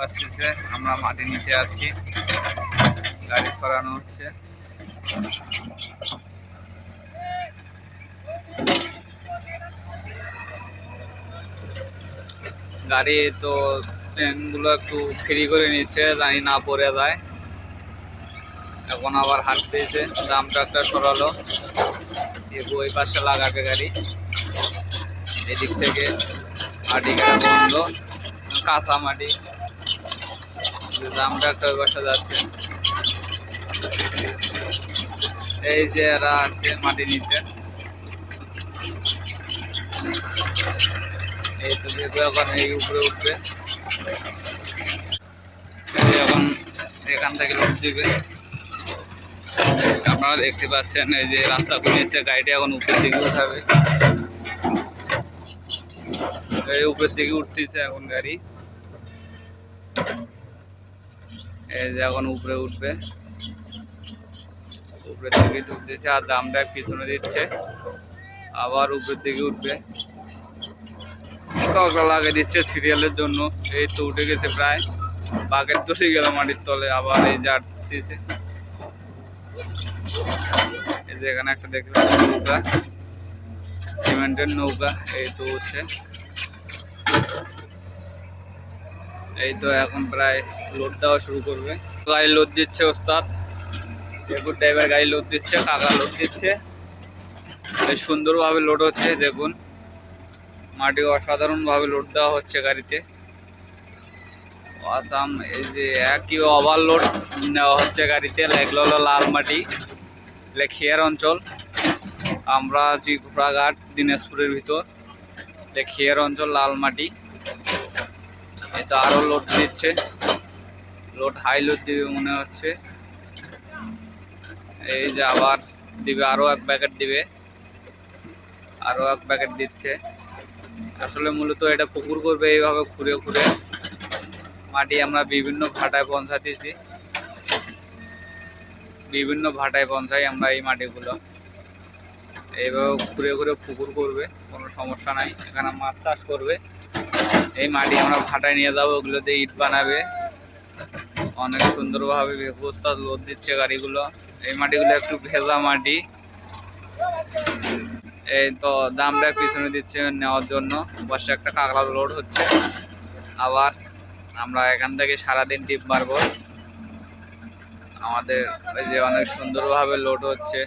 আসতেছে, আমরা মাটি নিতে যাচ্ছি, গাড়ি সরানো হচ্ছে। গাড়ি তো চেন গুলো একটু ফ্রি করে নিচ্ছে, জানি না পড়ে যায়। এখন আবার হাত পেয়েছে, দামটা একটা সরালো, ওই পাশে লাগাবে গাড়ি। এদিক থেকে মাটি কাটা বন্ধ, কাঁচা মাটি, দামটা একটা ওই পাশে যাচ্ছে। এই যে এরা আসছে মাটি নিতে, এই তো যেহেতু এখন এই উপরে উঠবে, এখন এখান থেকে লোড দিবে। আপনারা দেখতে পাচ্ছেন এই যে রাস্তা কমিয়েছে, গাড়িটা এখন উপরের দিকে উঠাবে। এই উপরের দিকে উঠতেছে এখন গাড়ি, এই যে এখন উপরে উঠবে, উপরের দিকে উঠতেছে। আর জামটা পিছনে দিচ্ছে, আবার উপরের দিকে উঠবে, কাঁকড়া লাগিয়ে দিচ্ছে সিরিয়ালের জন্য। এই তো উঠে গেছে প্রায়, বাঘের তলে গেল মাটির তলে। আবার এই যে আসতেছে, এই যে এখানে একটা দেখলাম নৌকা, সিমেন্টের নৌকা, এই তো উঠছে। এই তো এখন প্রায় লোড দেওয়া শুরু করবে। গাড়ি লোড দিচ্ছে ওস্তাদ, দেখুন ড্রাইভার গাড়ি লোড দিচ্ছে, কাকা লোড দিচ্ছে। বেশ সুন্দরভাবে লোড হচ্ছে, দেখুন মাটি অসাধারণ ভাবে লোড দেওয়া হচ্ছে গাড়িতে। আসাম এই যে একই ওভারলোড নেওয়া হচ্ছে গাড়িতে। এগুলো হলো লাল মাটি, লেখিয়ার অঞ্চল। আমরা আছি ঘোড়াঘাট, দিনাজপুরের ভিতর। লেখিয়ার অঞ্চল, লাল মাটি। এই তো আরো লোড দিচ্ছে, লোড হাই লোড দিবে মনে হচ্ছে। এই যে আবার দিবে, আরো এক প্যাকেট দিবে, আরো এক প্যাকেট দিচ্ছে। আসলে মূলত এটা পুকুর করবে, এইভাবে ঘুরে ঘুরে মাটি আমরা বিভিন্ন ভাটায় পৌঁছাতেছি, বিভিন্ন ভাটায় পৌঁছাই আমরা এই মাটিগুলো। এইভাবে ঘুরে ঘুরে পুকুর করবে, কোনো সমস্যা নাই। এখানে মাছ চাষ করবে। এই মাটি আমরা ভাটায় নিয়ে যাবো, ওগুলোতে ইট বানাবে। অনেক সুন্দরভাবে ব্যবস্থা, লোড দিচ্ছে গাড়িগুলো। এই মাটিগুলো একটু ভেজা মাটি। এই তো দামটা পিছনে দিচ্ছে নেওয়ার জন্য, পাশে একটা কাঁকড়া লোড হচ্ছে। আবার আমরা এখান থেকে সারাদিন টিপ মারবো। আমাদের এই যে অনেক সুন্দরভাবে লোড হচ্ছে।